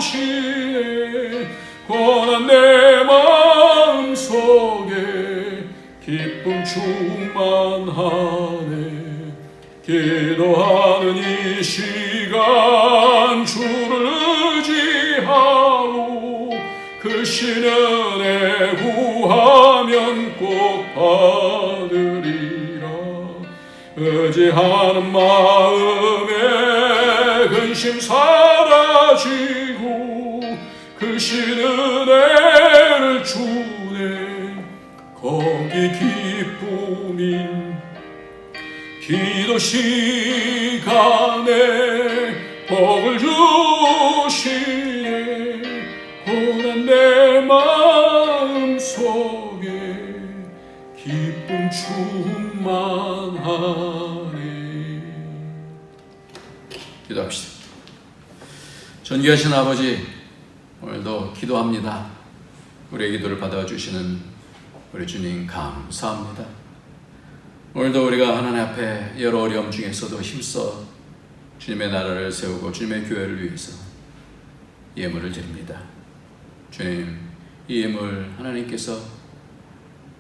주시네. 고난 내 마음 속에 기쁨 충만하네. 기도하는 이 시간 주를 의지하고 크신 은혜 구하면 꼭 받으리라. 의지하는 마음에 근심 사라지고 크신 은혜를 주네. 거기 기쁨인 기도 시간에 복을 주시네. 고난 내 마음 속에 기쁨 충만하네. 기도합시다. 존귀하신 아버지, 오늘도 기도합니다. 우리의 기도를 받아주시는 우리 주님 감사합니다. 오늘도 우리가 하나님 앞에 여러 어려움 중에서도 힘써 주님의 나라를 세우고 주님의 교회를 위해서 예물을 드립니다. 주님, 이 예물 하나님께서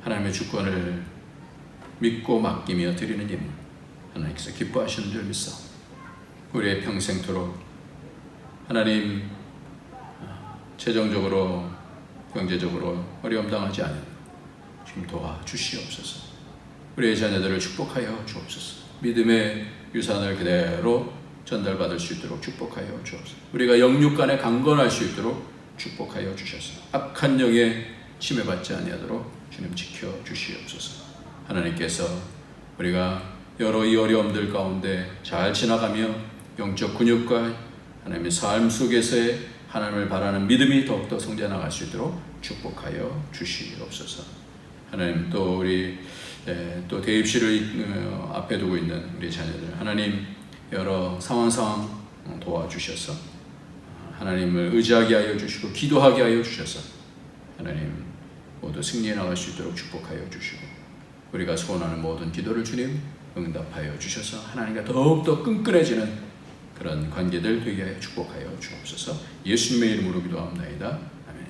하나님의 주권을 믿고 맡기며 드리는 예물 하나님께서 기뻐하시는 줄 믿사 우리의 평생토록 하나님 재정적으로 경제적으로 어려움 당하지 않으려 주님 도와주시옵소서. 우리의 자녀들을 축복하여 주옵소서. 믿음의 유산을 그대로 전달받을 수 있도록 축복하여 주옵소서. 우리가 영육간에 강건할 수 있도록 축복하여 주셔서 악한 영에 침해받지 아니하도록 주님 지켜 주시옵소서. 하나님께서 우리가 여러 이 어려움들 가운데 잘 지나가며 영적 근육과 하나님의 삶 속에서의 하나님을 바라는 믿음이 더욱더 성장나갈 수 있도록 축복하여 주시옵소서. 하나님, 또 우리 또 대입실을 앞에 두고 있는 우리 자녀들 하나님 여러 상황 도와주셔서 하나님을 의지하게 하여 주시고 기도하게 하여 주셔서 하나님 모두 승리해 나갈 수 있도록 축복하여 주시고 우리가 소원하는 모든 기도를 주님 응답하여 주셔서 하나님과 더욱더 끈끈해지는 그런 관계들 되게 하여 축복하여 주옵소서. 예수님의 이름으로 기도합나이다. 아멘.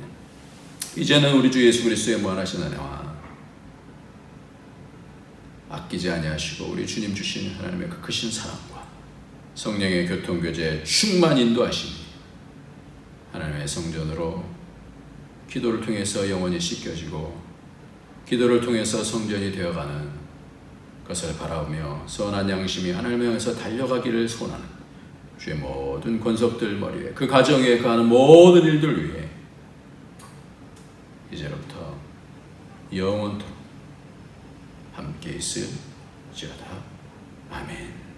이제는 우리 주 예수 그리스도의 무한하신 은혜와 아끼지 아니하시고 우리 주님 주신 하나님의 그 크신 사랑과 성령의 교통교제 충만 인도하심이 하나님의 성전으로 기도를 통해서 영원히 씻겨지고 기도를 통해서 성전이 되어가는 것을 바라보며 선한 양심이 하나님을 향해서 달려가기를 소원하는 주의 모든 권속들 머리에 그 가정에 가는 모든 일들 위해 이제로부터 영원토록 함께 있을지어다. 아멘.